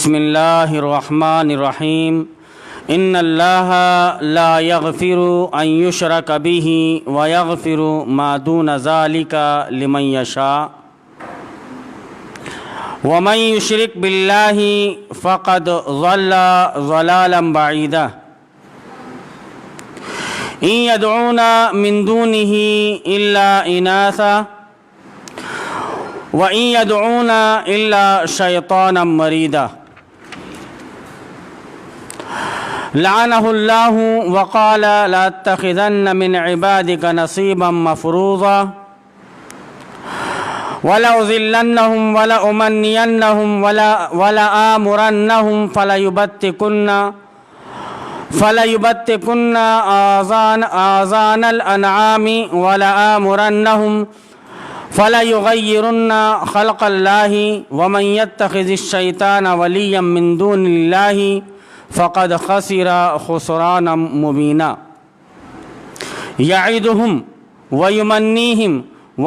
بسم اللہ الرحمن الرحیم ان اللہ لا یغفر ان یشرک بہ ویغفر ما دون ذلک لمن یشاء ومن یشرک باللہ فقد ضل ضلالا بعیدا ان یدعون من دونہ الا اناثا وَإِن يَدْعُونَ إِلَّا شَيْطَانًا مَرِيدًا لعنه الله وقال لأتخذن من عبادك نصيبا مفروضا ولأذلنهم ولأمنينهم ولآمرنهم فليبتكن آذان الأنعام ولآمرنهم فَلَيُغَيِّرُنَّ خَلْقَ اللَّهِ وَمَنْ يَتَّخِذِ الشَّيْطَانَ وَلِيًّا مِّن دُونِ اللَّهِ فَقَدْ خَسِرَ خُسْرَانًا مُّبِينًا يَعِدُهُمْ وَيُمَنِّيهِمْ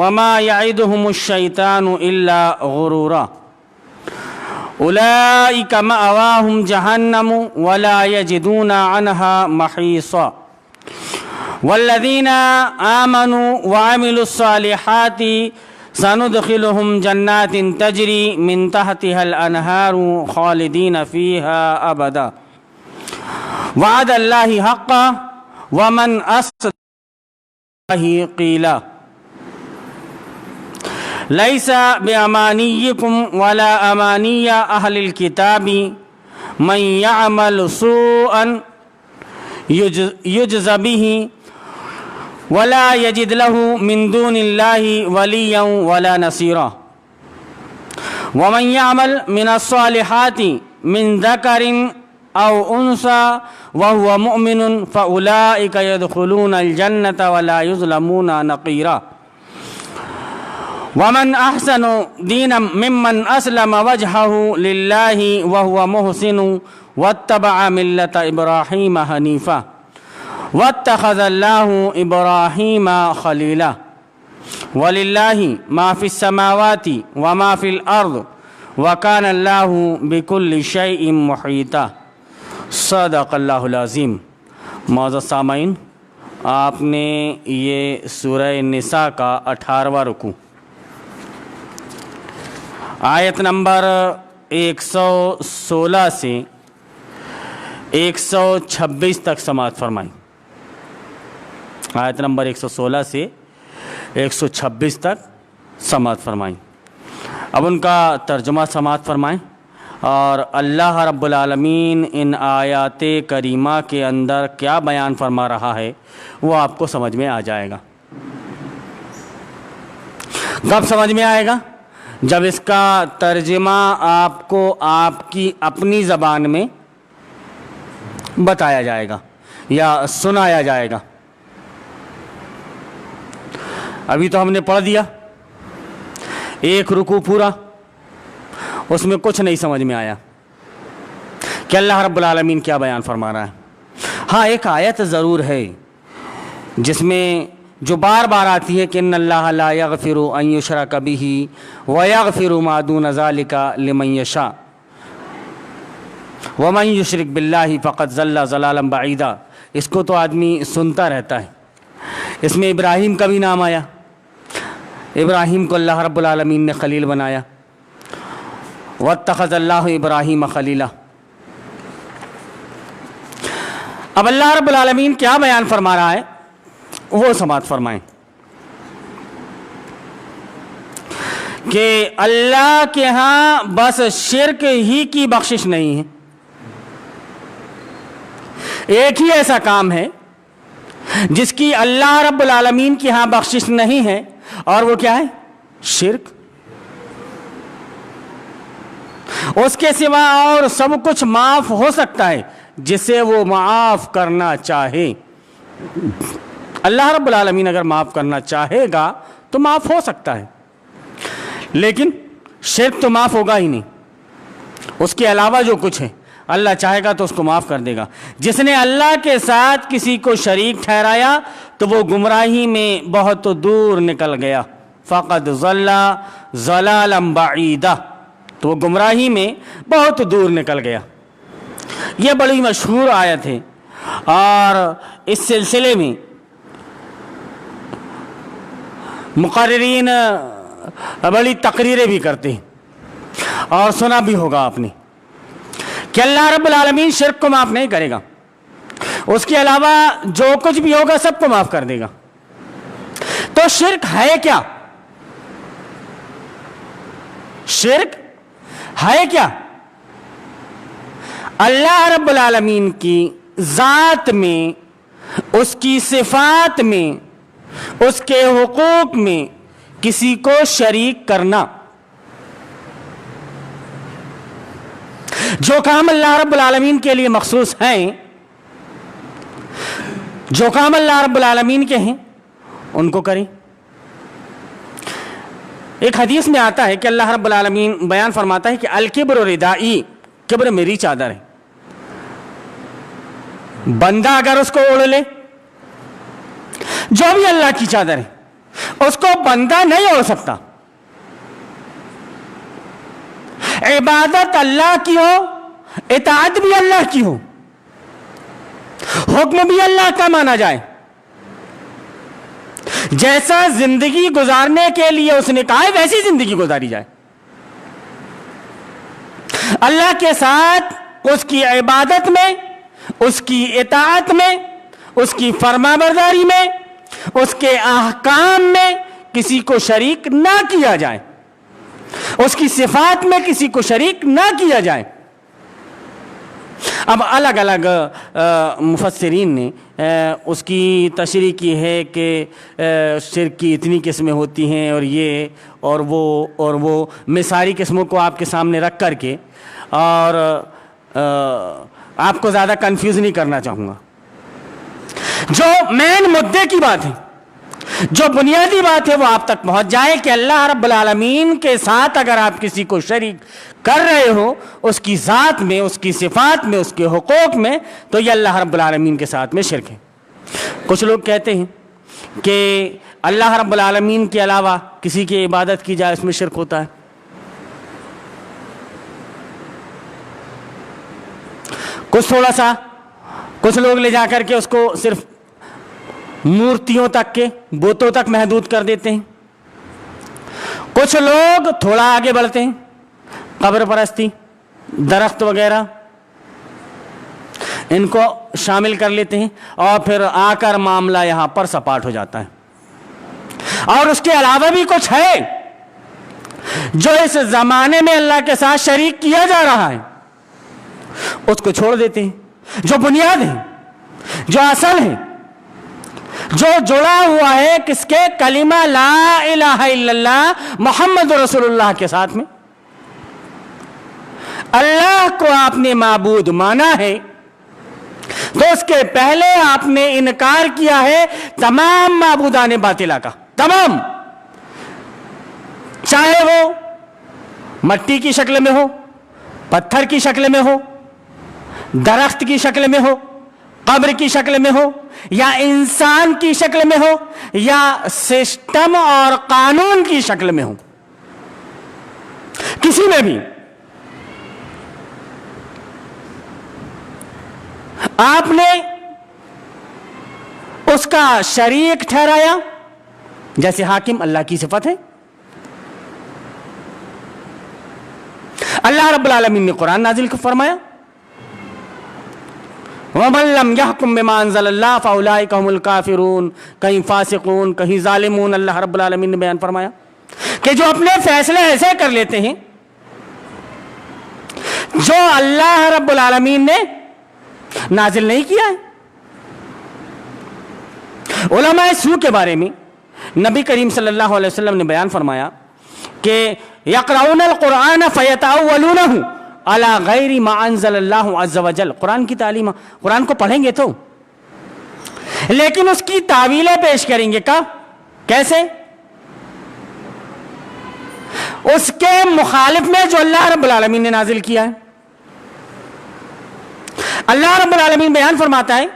وَمَا يَعِدُهُمُ الشَّيْطَانُ إِلَّا غُرُورًا أُولَئِكَ مَأْوَاهُمْ جَهَنَّمُ وَلَا يَجِدُونَ عَنْهَا مَحِيصًا والذین آمنوا وعملوا الصالحات سندخلهم جنات تجری من تحتها الانہار خالدین فیها ابدا وعد اللہ حقا ومن اصدق اللہ قیلا لیس بامانیکم ولا امانی اہل الکتاب من یعمل سوءا یجز به ولا یجد له من دون اللہ ولیا ولا نصیرا ومن يعمل من الصالحات من ذکر او انثى وهو مؤمن فاولئک يدخلون الجنة ولا يظلمون نقیرا ومن احسن دینا ممن اسلم وجهه للہ وهو محسن واتبع ملة ابراہیم حنیفا واتخذ اللہ ابراہیم خلیلا وللہ ما فی السماوات وما فی الارض وکان اللہ بکل شیء محیطا صدق اللہ العظیم۔ معزز سامعین، آپ نے یہ سورہ نساء کا 18واں رکوع آیت نمبر 116 سے 126 تک سماعت فرمائیں۔ آیت نمبر 116 سے 126 تک سماعت فرمائیں۔ اب ان کا ترجمہ سماعت فرمائیں اور اللہ رب العالمین ان آیات کریمہ کے اندر کیا بیان فرما رہا ہے وہ آپ کو سمجھ میں آ جائے گا۔ کب سمجھ میں آئے گا؟ جب اس کا ترجمہ آپ کو آپ کی اپنی زبان میں بتایا جائے گا یا سنایا جائے گا۔ ابھی تو ہم نے پڑھ دیا ایک رکوع پورا، اس میں کچھ نہیں سمجھ میں آیا کہ اللہ رب العالمین کیا بیان فرما رہا ہے۔ ہاں، ایک آیت ضرور ہے جس میں جو بار بار آتی ہے کہ ان اللہ لا یغفر ان یشرک بہ ویغفر ما دون ذلک لمن یشاء ومن یشرک باللہ فقد ضل ضلالا بعیدا۔ اس کو تو آدمی سنتا رہتا ہے۔ اس میں ابراہیم کا بھی نام آیا، ابراہیم کو اللہ رب العالمین نے خلیل بنایا، واتخذ اللہ ابراہیم خلیلا۔ اب اللہ رب العالمین کیا بیان فرما رہا ہے وہ سماعت فرمائیں کہ اللہ کے ہاں بس شرک ہی کی بخشش نہیں ہے، ایک ہی ایسا کام ہے جس کی اللہ رب العالمین کی ہاں بخشش نہیں ہے، اور وہ کیا ہے؟ شرک۔ اس کے سوا اور سب کچھ معاف ہو سکتا ہے جسے وہ معاف کرنا چاہے۔ اللہ رب العالمین اگر معاف کرنا چاہے گا تو معاف ہو سکتا ہے، لیکن شرک تو معاف ہوگا ہی نہیں۔ اس کے علاوہ جو کچھ ہے اللہ چاہے گا تو اس کو معاف کر دے گا۔ جس نے اللہ کے ساتھ کسی کو شریک ٹھہرایا تو وہ گمراہی میں بہت دور نکل گیا۔ فقد ضل ضلالا بعیدا، تو وہ گمراہی میں بہت دور نکل گیا۔ یہ بڑی مشہور آیت ہے، اور اس سلسلے میں مقررین بڑی تقریریں بھی کرتے ہیں، اور سنا بھی ہوگا آپ نے کہ اللہ رب العالمین شرک کو معاف نہیں کرے گا، اس کے علاوہ جو کچھ بھی ہوگا سب کو معاف کر دے گا۔ تو شرک ہے کیا؟ شرک ہے کیا؟ اللہ رب العالمین کی ذات میں، اس کی صفات میں، اس کے حقوق میں کسی کو شریک کرنا۔ جو کام اللہ رب العالمین کے لیے مخصوص ہیں، جو کام اللہ رب العالمین کے ہیں، ان کو کریں۔ ایک حدیث میں آتا ہے کہ اللہ رب العالمین بیان فرماتا ہے کہ الکبر ردائی، کبر میری چادر ہے۔ بندہ اگر اس کو اوڑھ لے، جو بھی اللہ کی چادر ہے، اس کو بندہ نہیں اوڑھ سکتا۔ عبادت اللہ کی ہو، اطاعت بھی اللہ کی ہو، حکم بھی اللہ کا مانا جائے، جیسا زندگی گزارنے کے لیے اس نے کہا ہے ویسی زندگی گزاری جائے۔ اللہ کے ساتھ اس کی عبادت میں، اس کی اطاعت میں، اس کی فرما برداری میں، اس کے احکام میں کسی کو شریک نہ کیا جائے، اس کی صفات میں کسی کو شریک نہ کیا جائے۔ اب الگ الگ مفسرین نے اس کی تشریح کی ہے کہ شرک کی اتنی قسمیں ہوتی ہیں، اور یہ اور وہ میں ساری قسموں کو آپ کے سامنے رکھ کر کے اور آپ کو زیادہ کنفیوز نہیں کرنا چاہوں گا۔ جو مین مدعے کی بات ہے، جو بنیادی بات ہے، وہ آپ تک پہنچ جائے کہ اللہ رب العالمین کے ساتھ اگر آپ کسی کو شریک کر رہے ہو، اس کی ذات میں، اس کی صفات میں، اس کے حقوق میں، تو یہ اللہ رب العالمین کے ساتھ میں شرک ہے۔ کچھ لوگ کہتے ہیں کہ اللہ رب العالمین کے علاوہ کسی کی عبادت کی جائے، اس میں شرک ہوتا ہے۔ کچھ لوگ لے جا کر کے اس کو صرف مورتیوں تک کے، بتوں تک محدود کر دیتے ہیں۔ کچھ لوگ تھوڑا آگے بڑھتے ہیں، قبر پرستی، درخت وغیرہ، ان کو شامل کر لیتے ہیں، اور پھر آ کر معاملہ یہاں پر سپاٹ ہو جاتا ہے۔ اور اس کے علاوہ بھی کچھ ہے جو اس زمانے میں اللہ کے ساتھ شریک کیا جا رہا ہے، اس کو چھوڑ دیتے ہیں۔ جو بنیاد ہے، جو اصل ہے، جو جڑا ہوا ہے کس کے؟ کلمہ لا الہ الا اللہ محمد رسول اللہ کے ساتھ میں۔ اللہ کو آپ نے معبود مانا ہے، تو اس کے پہلے آپ نے انکار کیا ہے تمام معبودان باطلہ کا، تمام، چاہے وہ مٹی کی شکل میں ہو، پتھر کی شکل میں ہو، درخت کی شکل میں ہو، قبر کی شکل میں ہو، یا انسان کی شکل میں ہو، یا سسٹم اور قانون کی شکل میں ہو، کسی میں بھی آپ نے اس کا شریک ٹھہرایا۔ جیسے حاکم اللہ کی صفت ہے۔ اللہ رب العالمین نے قرآن نازل فرمایا، وَمَن لَّمْ يَحْكُم بِمَا أَنزَلَ اللَّهُ فَأُولَٰئِكَ هُمُ الْكَافِرُونَ، کہیں فاسقون، کہیں ظالمون۔ اللہ رب العالمین نے بیان فرمایا کہ جو اپنے فیصلے ایسے کر لیتے ہیں جو اللہ رب العالمین نے نازل نہیں کیا ہے۔ علماء سو کے بارے میں نبی کریم صلی اللہ علیہ وسلم نے بیان فرمایا کہ یقرؤون القرآن فیتأولونہ علی غیر ما انزل اللہ عز وجل، قرآن کی تعلیم، قرآن کو پڑھیں گے تو، لیکن اس کی تعویلیں پیش کریں گے۔ کیسے؟ اس کے مخالف میں جو اللہ رب العالمین نے نازل کیا ہے۔ اللہ رب العالمین بیان فرماتا ہے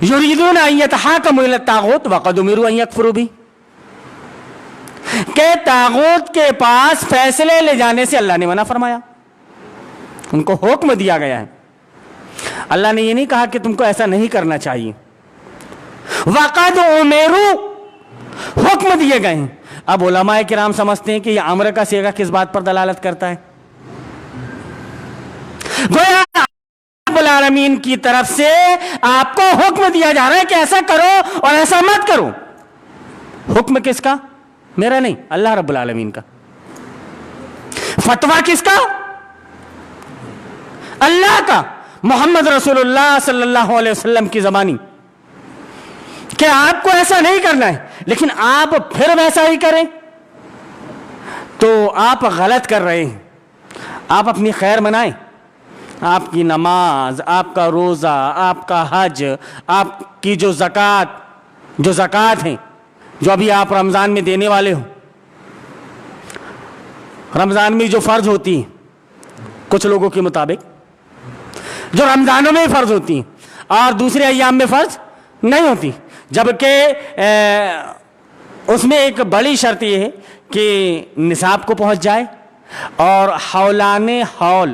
یریدون ان یتحاکموا الی الطاغوت وقد امروا ان یکفروا بہ، کہ طاغوت کے پاس فیصلے لے جانے سے اللہ نے منع فرمایا، ان کو حکم دیا گیا ہے۔ اللہ نے یہ نہیں کہا کہ تم کو ایسا نہیں کرنا چاہیے، وقد امروا، حکم دیے گئے ہیں۔ اب علماء کرام سمجھتے ہیں کہ یہ امر کا صیغہ کس بات پر دلالت کرتا ہے؟ گویا رب العالمین کی طرف سے آپ کو حکم دیا جا رہا ہے کہ ایسا کرو اور ایسا مت کرو۔ حکم کس کا؟ میرا نہیں، اللہ رب العالمین کا۔ فتویٰ کس کا؟ اللہ کا، محمد رسول اللہ صلی اللہ علیہ وسلم کی زبانی، کہ آپ کو ایسا نہیں کرنا ہے، لیکن آپ پھر ویسا ہی کریں تو آپ غلط کر رہے ہیں۔ آپ اپنی خیر منائیں، آپ کی نماز، آپ کا روزہ، آپ کا حج، آپ کی جو زکوٰۃ ہیں جو ابھی آپ رمضان میں دینے والے ہو، رمضان میں جو فرض ہوتی ہیں کچھ لوگوں کے مطابق، جو رمضانوں میں فرض ہوتی ہیں اور دوسرے ایام میں فرض نہیں ہوتی، جبکہ اس میں ایک بڑی شرط یہ ہے کہ نصاب کو پہنچ جائے اور حولان حول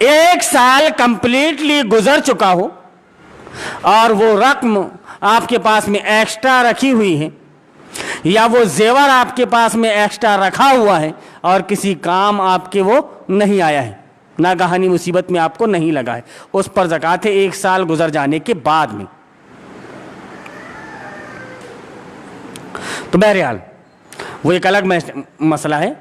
1 سال کمپلیٹلی گزر چکا ہو اور وہ رقم آپ کے پاس میں ایکسٹرا رکھی ہوئی ہے یا وہ زیور آپ کے پاس میں ایکسٹرا رکھا ہوا ہے اور کسی کام آپ کے وہ نہیں آیا ہے، ناگہانی مصیبت میں آپ کو نہیں لگا ہے، اس پر زکوٰۃ ہے 1 سال گزر جانے کے بعد میں۔ تو بہرحال وہ ایک الگ مسئلہ ہے۔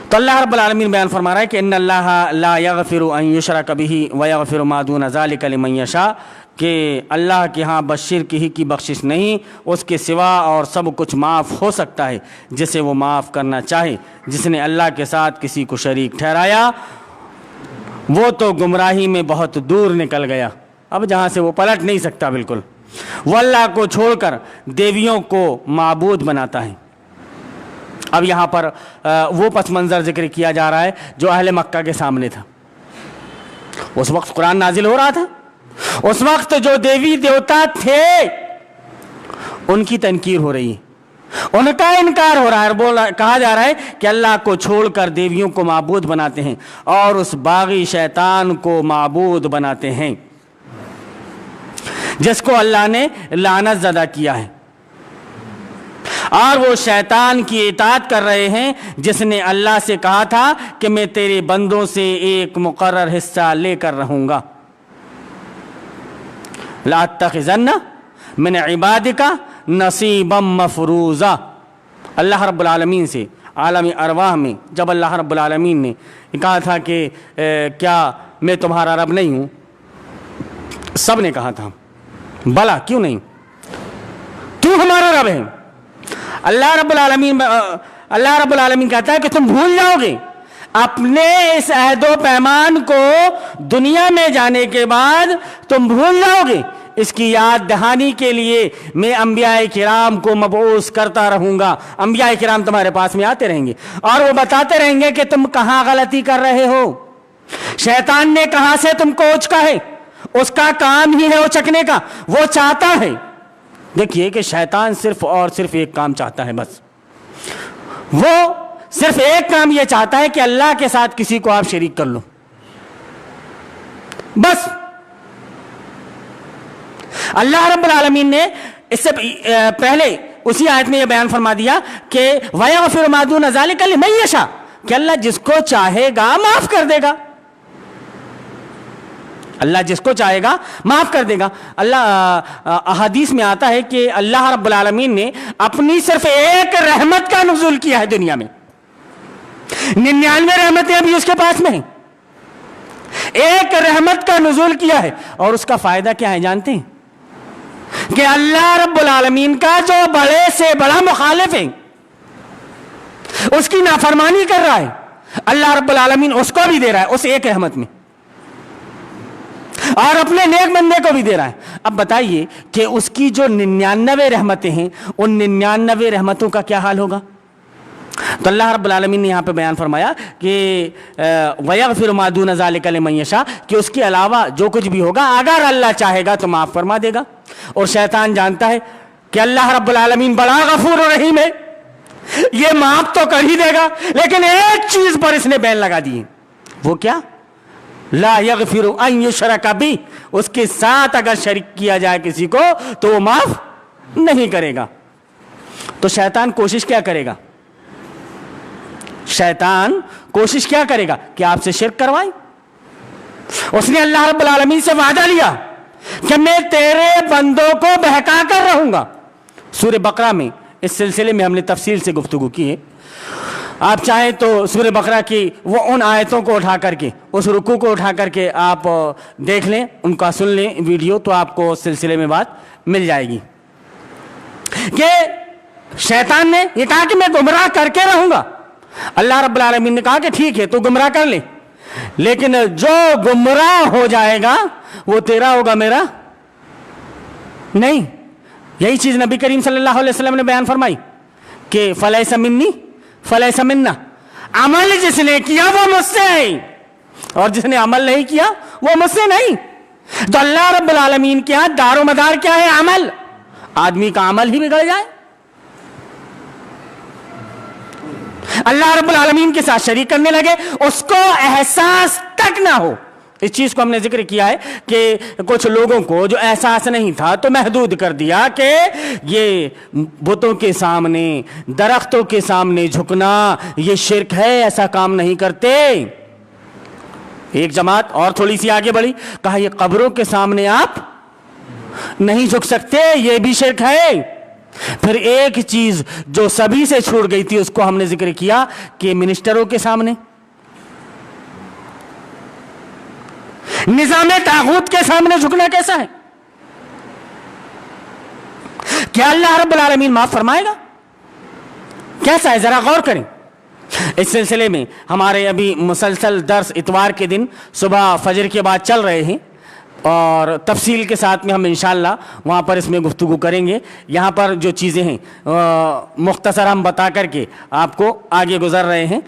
تو اللہ رب العالمین بیان فرما رہا ہے کہ ان اللہ لا یغفر ان یشرک بہ ویغفر ما دون ذلک لمن یشاء، کہ اللہ کے ہاں بس شرک ہی کی بخشش نہیں، اس کے سوا اور سب کچھ معاف ہو سکتا ہے جسے وہ معاف کرنا چاہے۔ جس نے اللہ کے ساتھ کسی کو شریک ٹھہرایا وہ تو گمراہی میں بہت دور نکل گیا، اب جہاں سے وہ پلٹ نہیں سکتا بالکل۔ وہ اللہ کو چھوڑ کر دیویوں کو معبود بناتا ہے۔ اب یہاں پر وہ پس منظر ذکر کیا جا رہا ہے جو اہل مکہ کے سامنے تھا۔ اس وقت قرآن نازل ہو رہا تھا، اس وقت جو دیوی دیوتا تھے ان کی تنکیر ہو رہی ہے، ان کا انکار ہو رہا ہے، کہا جا رہا ہے کہ اللہ کو چھوڑ کر دیویوں کو معبود بناتے ہیں اور اس باغی شیطان کو معبود بناتے ہیں جس کو اللہ نے لعنت زدہ کیا ہے، اور وہ شیطان کی اطاعت کر رہے ہیں جس نے اللہ سے کہا تھا کہ میں تیرے بندوں سے ایک مقرر حصہ لے کر رہوں گا۔ لَأَتَّخِذَنَّ مِنْ عِبَادِكَ نَصِيبًا مَفْرُوضًا۔ اللہ رب العالمین سے عالم ارواح میں جب اللہ رب العالمین نے کہا تھا کہ کیا میں تمہارا رب نہیں ہوں، سب نے کہا تھا بلا کیوں نہیں، تو ہمارا رب ہے۔ اللہ رب العالمین کہتا ہے کہ تم بھول جاؤ گے اپنے اس عہد و پیمان کو، دنیا میں جانے کے بعد تم بھول جاؤ گے۔ اس کی یاد دہانی کے لیے میں انبیاء کرام کو مبعوث کرتا رہوں گا، انبیاء کرام تمہارے پاس میں آتے رہیں گے اور وہ بتاتے رہیں گے کہ تم کہاں غلطی کر رہے ہو، شیطان نے کہاں سے تم کو اچکا ہے، اس کا کام ہی ہے اچکنے کا، وہ چاہتا ہے۔ دیکھیے کہ شیطان صرف اور صرف ایک کام چاہتا ہے، بس وہ صرف ایک کام یہ چاہتا ہے کہ اللہ کے ساتھ کسی کو آپ شریک کر لو، بس۔ اللہ رب العالمین نے اس سے پہلے اسی آیت میں یہ بیان فرما دیا کہ وَيَغْفِرُ مَا دُونَ ذَلِكَ لِمَن يَشَاءُ، کہ اللہ جس کو چاہے گا معاف کر دے گا، اللہ جس کو چاہے گا معاف کر دے گا۔ اللہ احادیث میں آتا ہے کہ اللہ رب العالمین نے اپنی صرف ایک رحمت کا نزول کیا ہے دنیا میں، 99 رحمتیں ابھی اس کے پاس میں ہیں، ایک رحمت کا نزول کیا ہے، اور اس کا فائدہ کیا ہے جانتے ہیں؟ کہ اللہ رب العالمین کا جو بڑے سے بڑا مخالف ہے، اس کی نافرمانی کر رہا ہے، اللہ رب العالمین اس کو بھی دے رہا ہے اس ایک رحمت میں، اور اپنے نیک بندے کو بھی دے رہا ہے۔ اب بتائیے کہ اس کی جو 99 رحمتیں ہیں، ان 99 رحمتوں کا کیا حال ہوگا؟ تو اللہ رب العالمین نے یہاں پہ بیان فرمایا کہ وَيَغْفِرُ مَا دُونَ ذَلِكَ لِمَن يَشَاءُ، کہ اس کے علاوہ جو کچھ بھی ہوگا اگر اللہ چاہے گا تو معاف فرما دے گا۔ اور شیطان جانتا ہے کہ اللہ رب العالمین بڑا غفور و رحیم ہے، یہ معاف تو کر ہی دے گا، لیکن ایک چیز پر اس نے بین لگا دی، وہ کیا؟ لا یغفر ان یشرک بہ، اس کے ساتھ اگر شریک کیا جائے کسی کو تو وہ معاف نہیں کرے گا۔ تو شیطان کوشش کیا کرے گا؟ شیطان کوشش کیا کرے گا کہ آپ سے شرک کروائے۔ اس نے اللہ رب العالمین سے وعدہ لیا کہ میں تیرے بندوں کو بہکا کر رہوں گا۔ سورہ بقرہ میں اس سلسلے میں ہم نے تفصیل سے گفتگو کی ہے، آپ چاہیں تو سورہ بقرہ کی وہ ان آیتوں کو اٹھا کر کے، اس رکوع کو اٹھا کر کے آپ دیکھ لیں، ان کا سن لیں ویڈیو، تو آپ کو اس سلسلے میں بات مل جائے گی کہ شیطان نے یہ کہا کہ میں گمراہ کر کے رہوں گا۔ اللہ رب العالمین نے کہا کہ ٹھیک ہے تو گمراہ کر لے، لیکن جو گمراہ ہو جائے گا وہ تیرا ہوگا، میرا نہیں۔ یہی چیز نبی کریم صلی اللہ علیہ وسلم نے بیان فرمائی کہ فلیس منی فلیس منا، عمل جس نے کیا وہ مجھ سے ہے، اور جس نے عمل نہیں کیا وہ مجھ سے نہیں۔ تو اللہ رب العالمین کے ہاتھ دار و مدار کیا ہے؟ عمل۔ آدمی کا عمل ہی بگڑ جائے، اللہ رب العالمین کے ساتھ شریک کرنے لگے، اس کو احساس تک نہ ہو۔ اس چیز کو ہم نے ذکر کیا ہے کہ کچھ لوگوں کو جو احساس نہیں تھا تو محدود کر دیا کہ یہ بتوں کے سامنے، درختوں کے سامنے جھکنا یہ شرک ہے، ایسا کام نہیں کرتے۔ ایک جماعت اور تھوڑی سی آگے بڑھی، کہا یہ قبروں کے سامنے آپ نہیں جھک سکتے، یہ بھی شرک ہے۔ پھر ایک چیز جو سبھی سے چھوٹ گئی تھی اس کو ہم نے ذکر کیا کہ منسٹروں کے سامنے، نظام طاغوت کے سامنے جھکنا کیسا ہے؟ کیا اللہ رب العالمین معاف فرمائے گا؟ کیسا ہے؟ ذرا غور کریں۔ اس سلسلے میں ہمارے ابھی مسلسل درس اتوار کے دن صبح فجر کے بعد چل رہے ہیں، اور تفصیل کے ساتھ میں ہم انشاءاللہ وہاں پر اس میں گفتگو کریں گے۔ یہاں پر جو چیزیں ہیں مختصر ہم بتا کر کے آپ کو آگے گزر رہے ہیں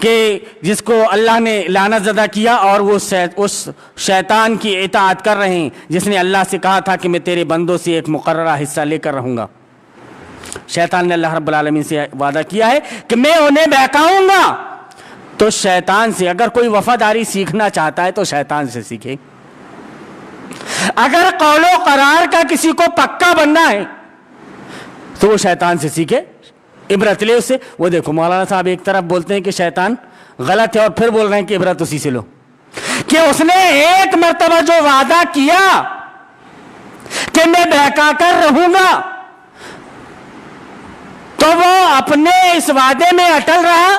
کہ جس کو اللہ نے لعنت زدہ کیا اور وہ اس شیطان کی اطاعت کر رہے ہیں جس نے اللہ سے کہا تھا کہ میں تیرے بندوں سے ایک مقررہ حصہ لے کر رہوں گا۔ شیطان نے اللہ رب العالمین سے وعدہ کیا ہے کہ میں انہیں بہکاؤں گا۔ تو شیطان سے اگر کوئی وفاداری سیکھنا چاہتا ہے تو شیطان سے سیکھے۔ اگر قول و قرار کا کسی کو پکا بننا ہے تو وہ شیطان سے سیکھے، عبرت لے اس سے۔ وہ دیکھو مولانا صاحب ایک طرف بولتے ہیں کہ شیطان غلط ہے اور پھر بول رہے ہیں کہ عبرت اسی سے لو، کہ اس نے ایک مرتبہ جو وعدہ کیا کہ میں بہکا کر رہوں گا تو وہ اپنے اس وعدے میں اٹل رہا،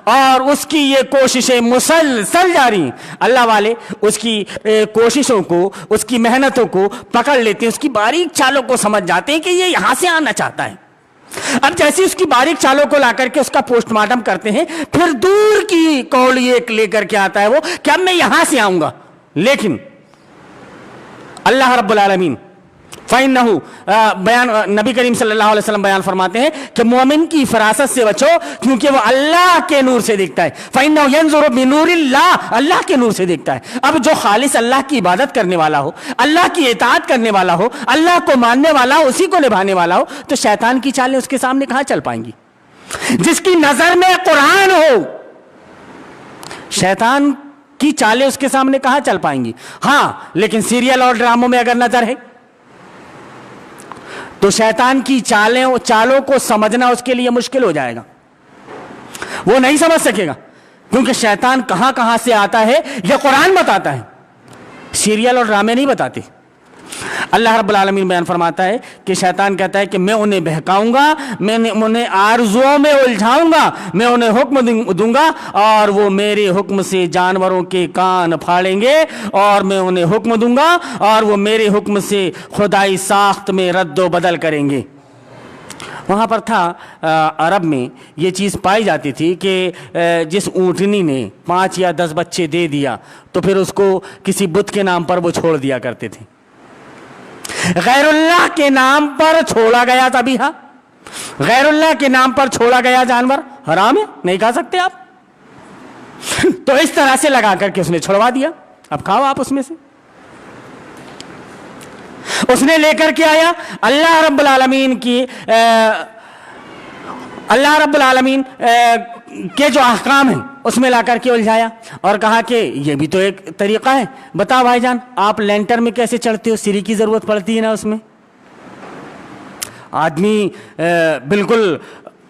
اور اس کی یہ کوششیں مسلسل جاری ہیں۔ اللہ والے اس کی کوششوں کو، اس کی محنتوں کو پکڑ لیتے ہیں، اس کی باریک چالوں کو سمجھ جاتے ہیں کہ یہ یہاں سے آنا چاہتا ہے۔ اب جیسی اس کی باریک چالوں کو لا کر کے اس کا پوسٹ مارٹم کرتے ہیں، پھر دور کی قول ایک لے کر کے آتا ہے وہ کہ اب میں یہاں سے آؤں گا۔ لیکن اللہ رب العالمین فَإِنَّهُ بیان نبی کریم صلی اللہ علیہ وسلم بیان فرماتے ہیں کہ مومن کی فراست سے بچو کیونکہ وہ اللہ کے نور سے دیکھتا ہے۔ فَإِنَّهُ يَنظُرُ بِنُورِ اللَّهِ، اللہ کے نور سے دیکھتا ہے۔ اب جو خالص اللہ کی عبادت کرنے والا ہو، اللہ کی اطاعت کرنے والا ہو، اللہ کو ماننے والا ہو، اسی کو نبھانے والا ہو، تو شیطان کی چالیں اس کے سامنے کہاں چل پائیں گی؟ جس کی نظر میں قرآن ہو، شیطان کی چالیں اس کے سامنے کہاں چل پائیں گی؟ ہاں لیکن سیریل اور ڈراموں میں اگر نظر ہے تو شیطان کی چالوں کو سمجھنا اس کے لیے مشکل ہو جائے گا، وہ نہیں سمجھ سکے گا، کیونکہ شیطان کہاں کہاں سے آتا ہے یہ قرآن بتاتا ہے، سیریل اور ڈرامے نہیں بتاتے۔ اللہ رب العالمین بیان فرماتا ہے کہ شیطان کہتا ہے کہ میں انہیں بہکاؤں گا، میں انہیں آرزوؤں میں الجھاؤں گا، میں انہیں حکم دوں گا اور وہ میرے حکم سے جانوروں کے کان پھاڑیں گے، اور میں انہیں حکم دوں گا اور وہ میرے حکم سے خدائی ساخت میں رد و بدل کریں گے۔ وہاں پر تھا عرب میں یہ چیز پائی جاتی تھی کہ جس اونٹنی نے 5 یا 10 بچے دے دیا تو پھر اس کو کسی بت کے نام پر وہ چھوڑ دیا کرتے تھے۔ غیر اللہ کے نام پر چھوڑا گیا ذبیحہ، غیر اللہ کے نام پر چھوڑا گیا جانور حرام ہے، نہیں کھا سکتے آپ۔ تو اس طرح سے لگا کر کے اس نے چھڑوا دیا، اب کھاؤ آپ اس میں سے۔ اس نے لے کر کے آیا اللہ رب العالمین کی اللہ رب العالمین کے جو احکام ہیں اس میں لا کر کے الجھایا اور کہا کہ یہ بھی تو ایک طریقہ ہے. بتاؤ بھائی جان, آپ لینٹر میں کیسے چڑھتے ہو؟ سیڑھی کی ضرورت پڑتی ہے نا اس میں. آدمی بالکل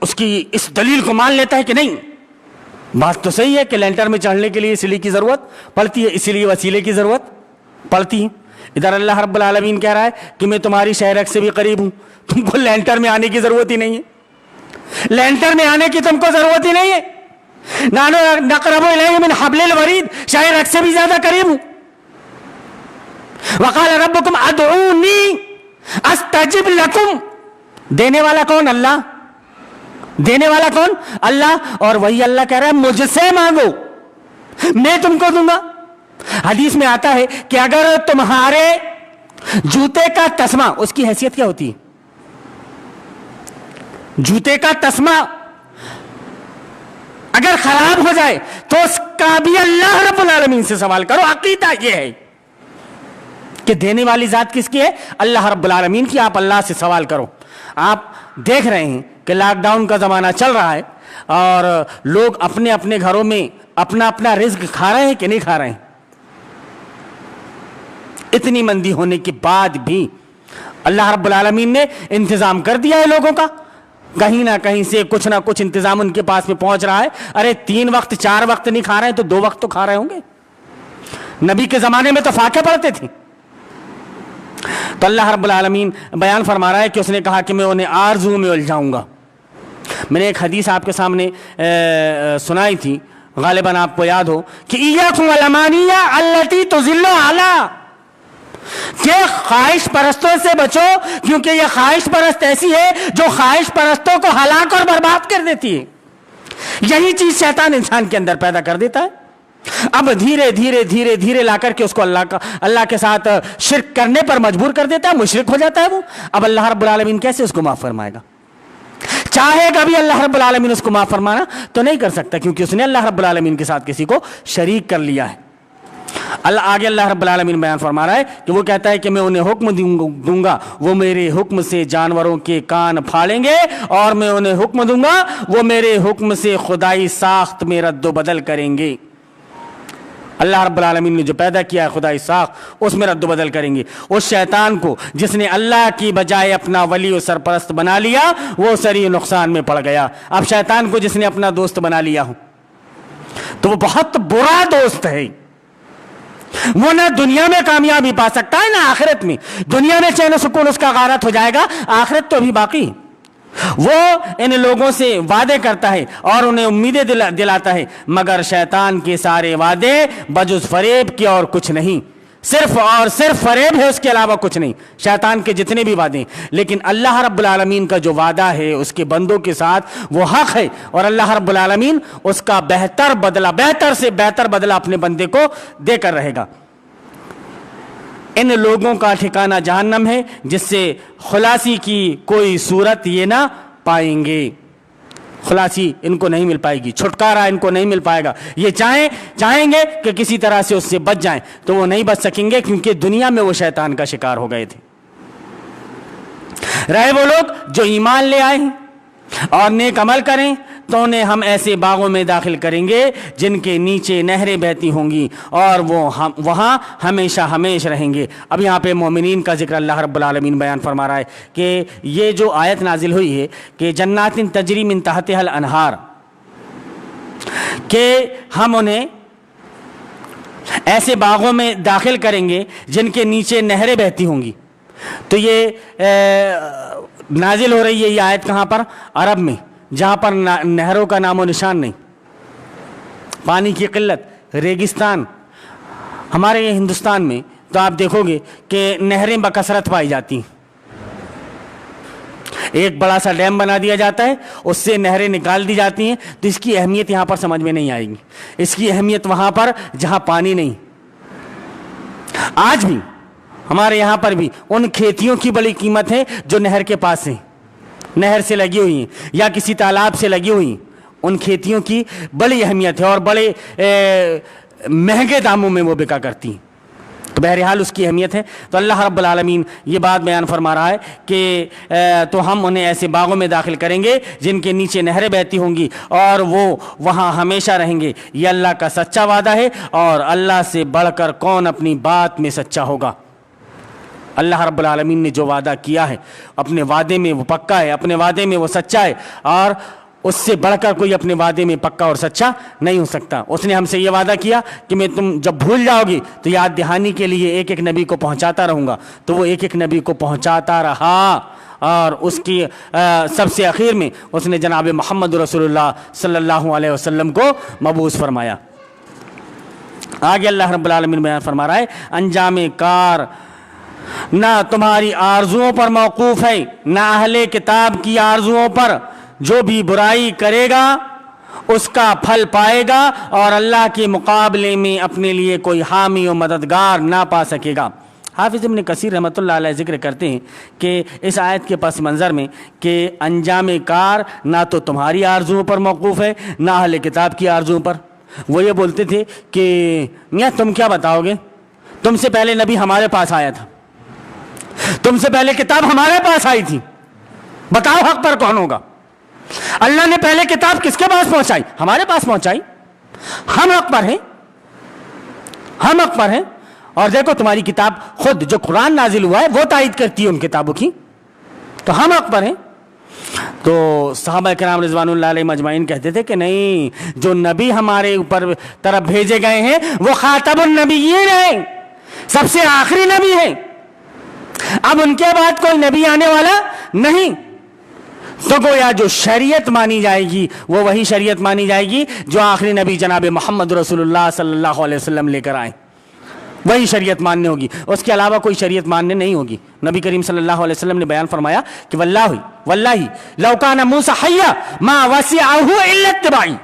اس کی اس دلیل کو مان لیتا ہے کہ نہیں, بات تو صحیح ہے کہ لینٹر میں چڑھنے کے لیے سیڑھی کی ضرورت پڑتی ہے, اسی لیے وسیلے کی ضرورت پڑتی ہے. ادھر اللہ رب العالمین کہہ رہا ہے کہ میں تمہاری شہرک سے بھی قریب ہوں, تم کو لینٹر میں آنے کی ضرورت ہی نہیں ہے, لینٹر میں آنے کی تم کو ضرورت ہی نہیں ہے. نانو نقرب الیہ من حبل الورید, شہرک سے بھی زیادہ قریب ہوں. وقال ربکم ادعونی استجب لکم, دینے والا کون؟ اللہ. دینے والا کون؟ اللہ. اور وہی اللہ کہہ رہا ہے مجھ سے مانگو میں تم کو دوں گا. حدیث میں آتا ہے کہ اگر تمہارے جوتے کا تسمہ, اس کی حیثیت کیا ہوتی ہے؟ جوتے کا تسمہ اگر خراب ہو جائے تو اس کا بھی اللہ رب العالمین سے سوال کرو. عقیدہ یہ ہے کہ دینے والی ذات کس کی ہے؟ اللہ رب العالمین کی. آپ اللہ سے سوال کرو. آپ دیکھ رہے ہیں کہ لاک ڈاؤن کا زمانہ چل رہا ہے اور لوگ اپنے اپنے گھروں میں اپنا اپنا رزق کھا رہے ہیں کہ نہیں کھا رہے ہیں؟ اتنی مندی ہونے کے بعد بھی اللہ رب العالمین نے انتظام کر دیا ہے لوگوں کا. کہیں نہ کہیں سے کچھ نہ کچھ انتظام ان کے پاس میں پہنچ رہا ہے. ارے 3 وقت 4 وقت نہیں کھا رہے ہیں تو 2 وقت تو کھا رہے ہوں گے. نبی کے زمانے میں تو فاقے پڑتے تھے. تو اللہ رب العالمین بیان فرما رہا ہے کہ اس نے کہا کہ میں انہیں آرزو میں الجھاؤں گا. میں نے ایک حدیث آپ کے سامنے سنائی تھی, غالباً آپ کو یاد ہو, کہ ایاکم والامانیہ التی تضل اعلی, کہ خواہش پرستوں سے بچو کیونکہ یہ خواہش پرست ایسی ہے جو خواہش پرستوں کو ہلاک اور برباد کر دیتی ہے. یہی چیز شیطان انسان کے اندر پیدا کر دیتا ہے. اب دھیرے دھیرے دھیرے دھیرے لا کر کے اس کو اللہ کے ساتھ شرک کرنے پر مجبور کر دیتا ہے, مشرک ہو جاتا ہے وہ. اب اللہ رب العالمین کیسے اس کو معاف فرمائے گا؟ چاہے کبھی اللہ رب العالمین اس کو معاف فرمانا تو نہیں کر سکتا, کیونکہ اس نے اللہ رب العالمین کے ساتھ کسی کو شریک کر لیا ہے. آگے اللہ رب العالمین بیان فرما رہا ہے کہ وہ کہتا ہے کہ میں انہیں حکم دوں گا, وہ میرے حکم سے جانوروں کے کان پھاڑیں گے, اور میں انہیں حکم دوں گا وہ میرے حکم سے خدائی ساخت میں رد و بدل کریں گے. اللہ رب العالمین نے جو پیدا کیا ہے خدائی ساخت, اس میں رد و بدل کریں گے. اس شیطان کو جس نے اللہ کی بجائے اپنا ولی و سرپرست بنا لیا, وہ سری نقصان میں پڑ گیا. اب شیطان کو جس نے اپنا دوست بنا لیا ہو تو وہ بہت برا دوست ہے. وہ نہ دنیا میں کامیابی پا سکتا ہے نہ آخرت میں. دنیا میں چین و سکون اس کا غارت ہو جائے گا, آخرت تو ابھی باقی. وہ ان لوگوں سے وعدے کرتا ہے اور انہیں امیدیں دلاتا ہے, مگر شیطان کے سارے وعدے بجز فریب کے اور کچھ نہیں, صرف اور صرف فریب ہے, اس کے علاوہ کچھ نہیں. شیطان کے جتنے بھی وعدے, لیکن اللہ رب العالمین کا جو وعدہ ہے اس کے بندوں کے ساتھ وہ حق ہے, اور اللہ رب العالمین اس کا بہتر بدلہ, بہتر سے بہتر بدلہ اپنے بندے کو دے کر رہے گا. ان لوگوں کا ٹھکانہ جہنم ہے جس سے خلاصی کی کوئی صورت یہ نہ پائیں گے. خلاصی ان کو نہیں مل پائے گی, چھٹکارا ان کو نہیں مل پائے گا. یہ چاہیں گے کہ کسی طرح سے اس سے بچ جائیں تو وہ نہیں بچ سکیں گے, کیونکہ دنیا میں وہ شیطان کا شکار ہو گئے تھے. رہے وہ لوگ جو ایمان لے آئے ہیں اور نیک عمل کریں تو انہیں ہم ایسے باغوں میں داخل کریں گے جن کے نیچے نہریں بہتی ہوں گی, اور وہ وہاں ہمیشہ ہمیش رہیں گے. اب یہاں پہ مومنین کا ذکر اللہ رب العالمین بیان فرما رہا ہے کہ یہ جو آیت نازل ہوئی ہے کہ جنات تجری من تحتها الانہار, کہ ہم انہیں ایسے باغوں میں داخل کریں گے جن کے نیچے نہریں بہتی ہوں گی. تو یہ نازل ہو رہی ہے یہ آیت کہاں پر؟ عرب میں, جہاں پر نہروں کا نام و نشان نہیں, پانی کی قلت, ریگستان. ہمارے یہ ہندوستان میں تو آپ دیکھو گے کہ نہریں بکثرت پائی جاتی ہیں. ایک بڑا سا ڈیم بنا دیا جاتا ہے, اس سے نہریں نکال دی جاتی ہیں, تو اس کی اہمیت یہاں پر سمجھ میں نہیں آئے گی. اس کی اہمیت وہاں پر جہاں پانی نہیں. آج بھی ہمارے یہاں پر بھی ان کھیتیوں کی بڑی قیمت ہے جو نہر کے پاس ہیں, نہر سے لگی ہوئی ہیں یا کسی تالاب سے لگی ہوئی ہیں. ان کھیتیوں کی بڑی اہمیت ہے اور بڑے مہنگے داموں میں وہ بکا کرتی ہیں. تو بہرحال اس کی اہمیت ہے. تو اللہ رب العالمین یہ بات بیان فرما رہا ہے کہ تو ہم انہیں ایسے باغوں میں داخل کریں گے جن کے نیچے نہریں بہتی ہوں گی اور وہ وہاں ہمیشہ رہیں گے. یہ اللہ کا سچا وعدہ ہے اور اللہ سے بڑھ کر کون اپنی بات میں سچا ہوگا. اللہ رب العالمین نے جو وعدہ کیا ہے اپنے وعدے میں وہ پکا ہے, اپنے وعدے میں وہ سچا ہے, اور اس سے بڑھ کر کوئی اپنے وعدے میں پکا اور سچا نہیں ہو سکتا. اس نے ہم سے یہ وعدہ کیا کہ میں تم جب بھول جاؤ گی تو یاد دہانی کے لیے ایک ایک نبی کو پہنچاتا رہوں گا. تو وہ ایک ایک نبی کو پہنچاتا رہا اور اس کی سب سے اخیر میں اس نے جناب محمد رسول اللہ صلی اللہ علیہ وسلم کو مبعوث فرمایا. آگے اللہ رب العالمین بیان فرما رہا ہے انجام کار نہ تمہاری آرزوؤں پر موقوف ہے نہ اہل کتاب کی آرزوؤں پر. جو بھی برائی کرے گا اس کا پھل پائے گا اور اللہ کے مقابلے میں اپنے لیے کوئی حامی و مددگار نہ پا سکے گا. حافظ ابن کثیر رحمۃ اللہ علیہ ذکر کرتے ہیں کہ اس آیت کے پس منظر میں کہ انجام کار نہ تو تمہاری آرزوؤں پر موقوف ہے نہ اہل کتاب کی آرزوؤں پر. وہ یہ بولتے تھے کہ میاں تم کیا بتاؤ گے, تم سے پہلے نبی ہمارے پاس آیا تھا, تم سے پہلے کتاب ہمارے پاس آئی تھی, بتاؤ حق پر کون ہوگا. اللہ نے پہلے کتاب کس کے پاس پہنچائی؟ ہمارے پاس پہنچائی. ہم حق پر ہیں, ہم حق پر ہیں. اور دیکھو تمہاری کتاب خود جو قرآن نازل ہوا ہے وہ تائید کرتی ہے ان کتابوں کی, تو ہم حق پر ہیں. تو صحابہ کرام رضوان اللہ علیہ مجمعین کہتے تھے کہ نہیں, جو نبی ہمارے اوپر طرف بھیجے گئے ہیں وہ خاتم النبیین ہیں, سب سے آخری نبی ہیں, اب ان کے بعد کوئی نبی آنے والا نہیں. تو گویا جو شریعت مانی جائے گی وہ وہی شریعت مانی جائے گی جو آخری نبی جناب محمد رسول اللہ صلی اللہ علیہ وسلم لے کر آئے, وہی شریعت ماننے ہوگی, اس کے علاوہ کوئی شریعت ماننے نہیں ہوگی. نبی کریم صلی اللہ علیہ وسلم نے بیان فرمایا کہ واللہ لو کان موسیٰ حیا ما وسعہ الا اتباعی,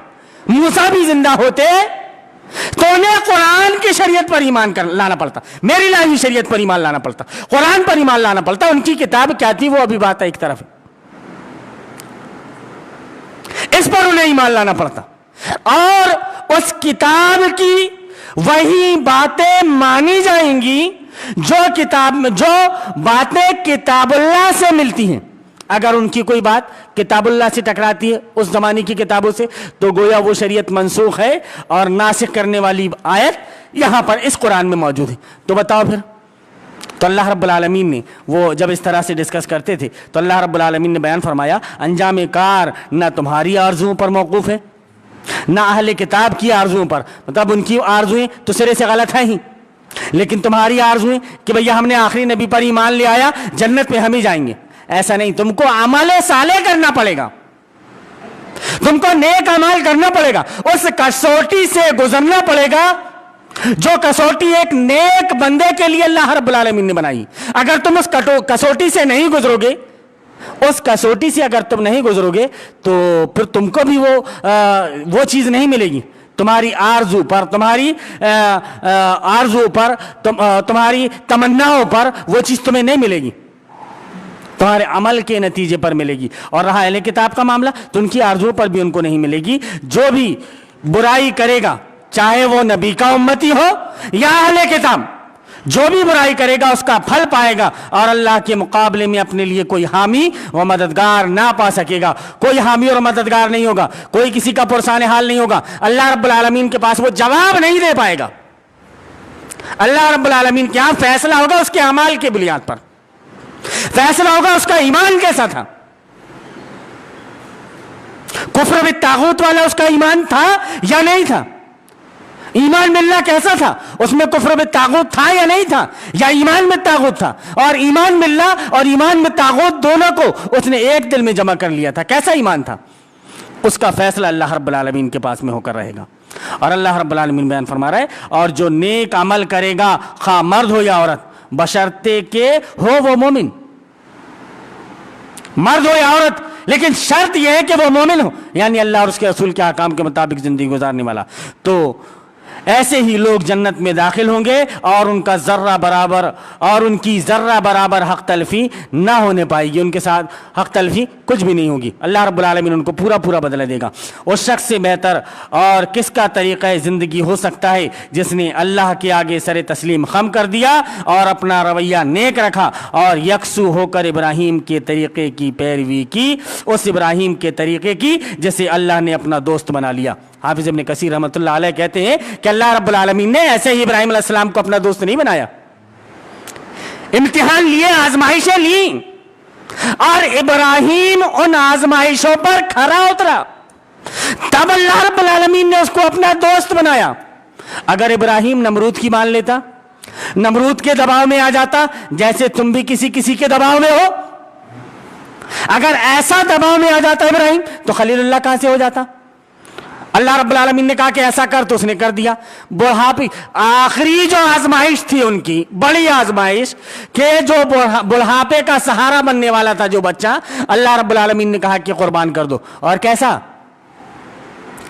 موسیٰ بھی زندہ ہوتے تو انہیں قرآن کی شریعت پر ایمان لانا پڑتا, میری لائی شریعت پر ایمان لانا پڑتا, قرآن پر ایمان لانا پڑتا. ان کی کتاب کیا تھی وہ ابھی بات ہے ایک طرف, اس پر انہیں ایمان لانا پڑتا اور اس کتاب کی وہی باتیں مانی جائیں گی جو باتیں کتاب اللہ سے ملتی ہیں. اگر ان کی کوئی بات کتاب اللہ سے ٹکراتی ہے اس زمانے کی کتابوں سے تو گویا وہ شریعت منسوخ ہے اور ناسخ کرنے والی آیت یہاں پر اس قرآن میں موجود ہے. تو بتاؤ پھر. تو اللہ رب العالمین نے وہ جب اس طرح سے ڈسکس کرتے تھے تو اللہ رب العالمین نے بیان فرمایا انجام کار نہ تمہاری آرزوؤں پر موقوف ہے نہ اہل کتاب کی آرزوؤں پر. مطلب ان کی آرزویں تو سرے سے غلط ہیں ہی, لیکن تمہاری آرزویں کہ بھیا ہم نے آخری نبی پر ایمان لے آیا جنت میں ہم ہی جائیں گے, ایسا نہیں. تم کو عمل صالح کرنا پڑے گا, تم کو نیک اعمال کرنا پڑے گا, اس کسوٹی سے گزرنا پڑے گا جو کسوٹی ایک نیک بندے کے لیے اللہ رب العالمین نے بنائی. اگر تم اس کسوٹی سے نہیں گزرو گے, اس کسوٹی سے اگر تم نہیں گزرو گے تو پھر تم کو بھی وہ چیز نہیں ملے گی. تمہاری آرزو پر, تمہاری آرزو پر, تمہاری تمناؤں پر وہ چیز تمہیں نہیں ملے گی, تمہارے عمل کے نتیجے پر ملے گی. اور رہا اہل کتاب کا معاملہ تو ان کی آرزو پر بھی ان کو نہیں ملے گی. جو بھی برائی کرے گا چاہے وہ نبی کا امتی ہو یا اہل کتاب, جو بھی برائی کرے گا اس کا پھل پائے گا اور اللہ کے مقابلے میں اپنے لیے کوئی حامی و مددگار نہ پا سکے گا. کوئی حامی اور مددگار نہیں ہوگا, کوئی کسی کا پرسان حال نہیں ہوگا. اللہ رب العالمین کے پاس وہ جواب نہیں دے پائے گا. اللہ رب العالمین کے یہاں فیصلہ ہوگا اس کے اعمال کی بنیاد پر, فیصلہ ہوگا اس کا ایمان کیسا تھا. کفر بالطاغوت والا اس کا ایمان تھا یا نہیں تھا, ایمان باللہ کیسا تھا, اس میں کفر بالطاغوت تھا یا نہیں تھا, یا ایمان بالطاغوت تھا. اور ایمان باللہ اور ایمان بالطاغوت دونوں کو اس نے ایک دل میں جمع کر لیا تھا. کیسا ایمان تھا, اس کا فیصلہ اللہ رب العالمین کے پاس میں ہو کر رہے گا. اور اللہ رب العالمین بیان فرما رہا ہے اور جو نیک عمل کرے گا خواہ مرد ہو یا عورت بشرطے کہ ہو وہ مومن, مرد ہو یا عورت, لیکن شرط یہ ہے کہ وہ مومن ہو, یعنی اللہ اور اس کے رسول کے احکام کے مطابق زندگی گزارنے والا. تو ایسے ہی لوگ جنت میں داخل ہوں گے اور ان کا ذرہ برابر اور ان کی ذرہ برابر حق تلفی نہ ہونے پائے گی، ان کے ساتھ حق تلفی کچھ بھی نہیں ہوگی، اللہ رب العالمین ان کو پورا پورا بدلہ دے گا۔ اس شخص سے بہتر اور کس کا طریقہ زندگی ہو سکتا ہے جس نے اللہ کے آگے سر تسلیم خم کر دیا اور اپنا رویہ نیک رکھا اور یکسو ہو کر ابراہیم کے طریقے کی پیروی کی، اس ابراہیم کے طریقے کی جسے اللہ نے اپنا دوست بنا لیا۔ حافظ ابن کثیر رحمۃ اللہ علیہ کہتے ہیں کہ اللہ رب العالمین نے ایسے ہی ابراہیم علیہ السلام کو اپنا دوست نہیں بنایا، امتحان لیے، آزمائشیں لیں اور ابراہیم ان آزمائشوں پر کھرا اترا، تب اللہ رب العالمین نے اس کو اپنا دوست بنایا۔ اگر ابراہیم نمرود کی مان لیتا، نمرود کے دباؤ میں آ جاتا جیسے تم بھی کسی کے دباؤ میں ہو، اگر ایسا دباؤ میں آ جاتا ابراہیم تو خلیل اللہ کہاں سے ہو جاتا؟ اللہ رب العالمین نے کہا کہ ایسا کر تو اس نے کر دیا۔ بڑھاپی آخری جو آزمائش تھی ان کی بڑی آزمائش کہ جو بڑھاپے کا سہارا بننے والا تھا جو بچہ، اللہ رب العالمین نے کہا کہ قربان کر دو، اور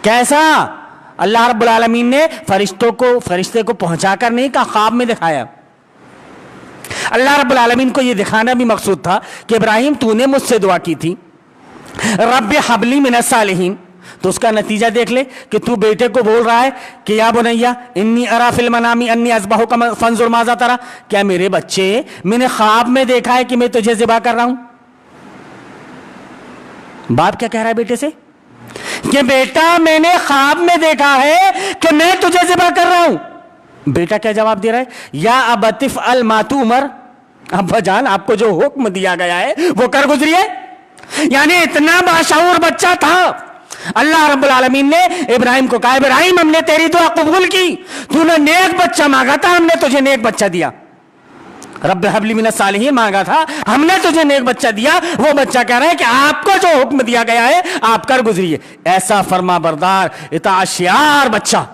کیسا اللہ رب العالمین نے فرشتے کو پہنچا کر نہیں کہا، خواب میں دکھایا۔ اللہ رب العالمین کو یہ دکھانا بھی مقصود تھا کہ ابراہیم تو نے مجھ سے دعا کی تھی رب حبلی من الصالحین، تو اس کا نتیجہ دیکھ لے کہ تو بیٹے کو بول رہا ہے کہ یا بنیا انی ارا فی المنام انی اذبحک فانظر ماذا ترى، کیا میرے بچے میں نے خواب میں دیکھا ہے کہ میں تجھے ذبح کر رہا ہوں؟ باپ کیا کہہ رہا ہے بیٹے سے کہ بیٹا میں نے خواب میں دیکھا ہے کہ میں تجھے ذبح کر رہا ہوں۔ بیٹا کیا جواب دے رہا ہے؟ یا ابت افعل ما تؤمر، ابا جان آپ کو جو حکم دیا گیا ہے وہ کر گزریے۔ یعنی اتنا باشعور بچہ تھا۔ اللہ رب العالمین نے ابراہیم کو کہا ابراہیم ہم نے تیری دعا قبول کی، تو نے نیک بچہ مانگا تھا، ہم نے تجھے نیک بچہ دیا۔ رب حبلی من الصالحین مانگا تھا، ہم نے تجھے نیک بچہ دیا۔ وہ بچہ کہہ رہا ہے کہ آپ کو جو حکم دیا گیا ہے آپ کر گزریے۔ ایسا فرما بردار اطاعت شیار بچہ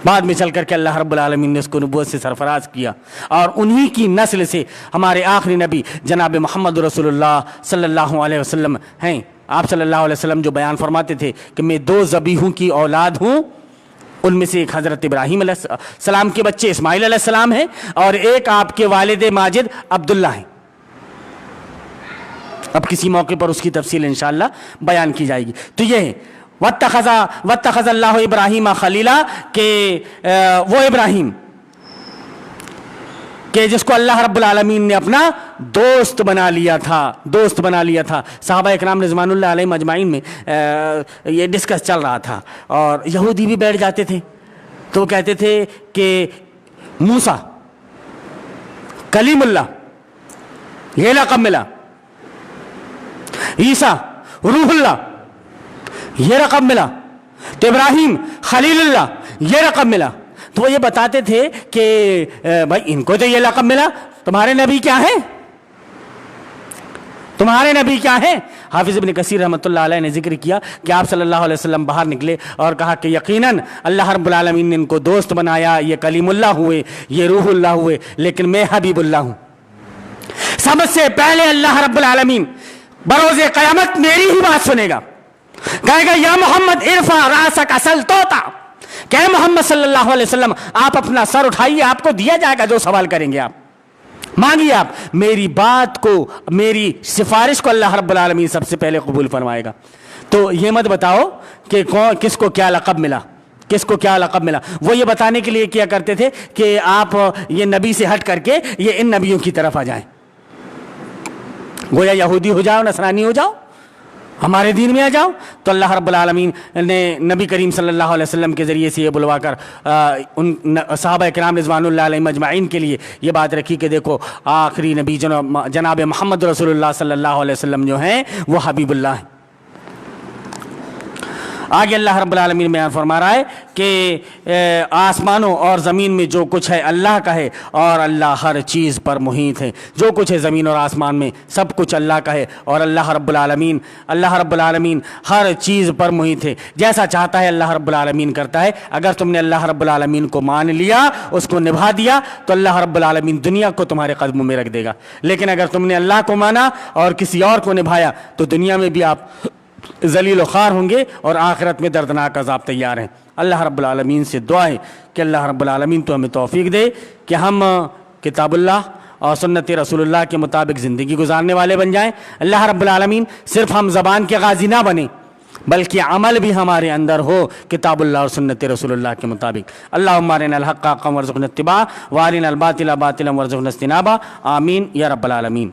بعد میں چل کر کے اللہ رب العالمین نے اس کو نبوت سے سرفراز کیا، اور انہی کی نسل سے ہمارے آخری نبی جناب محمد رسول اللہ صلی اللہ علیہ وسلم ہیں۔ آپ صلی اللہ علیہ وسلم جو بیان فرماتے تھے کہ میں 2 ذبیحوں کی اولاد ہوں، ان میں سے ایک حضرت ابراہیم علیہ السلام کے بچے اسماعیل علیہ السلام ہیں، اور ایک آپ کے والد ماجد عبداللہ ہیں۔ اب کسی موقع پر اس کی تفصیل انشاءاللہ بیان کی جائے گی۔ تو یہ ہے واتخذ اللہ ابراہیم خلیلا، کہ وہ ابراہیم کہ جس کو اللہ رب العالمین نے اپنا دوست بنا لیا تھا۔ صحابہ اکرام رضوان اللہ علیہم اجمعین میں یہ ڈسکس چل رہا تھا، اور یہودی بھی بیٹھ جاتے تھے تو وہ کہتے تھے کہ موسیٰ کلیم اللہ یہ لقب ملا، عیسیٰ روح اللہ یہ رقم ملا، تو ابراہیم خلیل اللہ یہ رقم ملا۔ تو وہ یہ بتاتے تھے کہ بھائی ان کو تو یہ لقب ملا، تمہارے نبی کیا ہیں؟ حافظ ابن کثیر رحمۃ اللہ علیہ نے ذکر کیا کہ آپ صلی اللہ علیہ وسلم باہر نکلے اور کہا کہ یقیناً اللہ رب العالمین نے ان کو دوست بنایا، یہ کلیم اللہ ہوئے، یہ روح اللہ ہوئے، لیکن میں حبیب اللہ ہوں۔ سب سے پہلے اللہ رب العالمین بروز قیامت میری ہی بات سنے گا، کہے گا یا محمد ارفع راسک اسل توتا، کہ محمد صلی اللہ علیہ وسلم آپ اپنا سر اٹھائیے، آپ کو دیا جائے گا جو سوال کریں گے، آپ مانگیے، آپ میری بات کو، میری سفارش کو اللہ رب العالمین سب سے پہلے قبول فرمائے گا۔ تو یہ مت بتاؤ کہ کس کو کیا لقب ملا، وہ یہ بتانے کے لیے کیا کرتے تھے کہ آپ یہ نبی سے ہٹ کر کے یہ ان نبیوں کی طرف آ جائیں، گویا یہودی ہو جاؤ، نصرانی ہو جاؤ، ہمارے دین میں آ جاؤ۔ تو اللہ رب العالمین نے نبی کریم صلی اللہ علیہ وسلم کے ذریعے سے یہ بلوا کر ان صحابہ اکرام رضوان اللہ علیہم اجمعین کے لیے یہ بات رکھی کہ دیکھو آخری نبی جناب محمد رسول اللہ صلی اللہ علیہ وسلم جو ہیں وہ حبیب اللہ ہیں۔ آگے اللہ رب العالمین بیان فرما رہا ہے کہ آسمانوں اور زمین میں جو کچھ ہے اللہ کا ہے، اور اللہ ہر چیز پر محیط ہے۔ جو کچھ ہے زمین اور آسمان میں سب کچھ اللہ کا ہے، اور اللہ رب العالمین ہر چیز پر محیط ہے۔ جیسا چاہتا ہے اللہ رب العالمین کرتا ہے۔ اگر تم نے اللہ رب العالمین کو مان لیا، اس کو نبھا دیا، تو اللہ رب العالمین دنیا کو تمہارے قدموں میں رکھ دے گا۔ لیکن اگر تم نے اللہ کو مانا اور کسی اور کو نبھایا، تو دنیا میں بھی آپ ذلیل و خوار ہوں گے اور آخرت میں دردناک عذاب تیار ہیں۔ اللہ رب العالمین سے دعا ہے کہ اللہ رب العالمین تو ہمیں توفیق دے کہ ہم کتاب اللہ اور سنت رسول اللہ کے مطابق زندگی گزارنے والے بن جائیں۔ اللہ رب العالمین صرف ہم زبان کے غازی نہ بنیں بلکہ عمل بھی ہمارے اندر ہو کتاب اللہ اور سنت رسول اللہ کے مطابق۔ اللہم ارنا الحق حقا وارزقنا اتباعہ وارنا الباطل باطلا وارزقنا اجتنابہ، آمین یا رب العالمین۔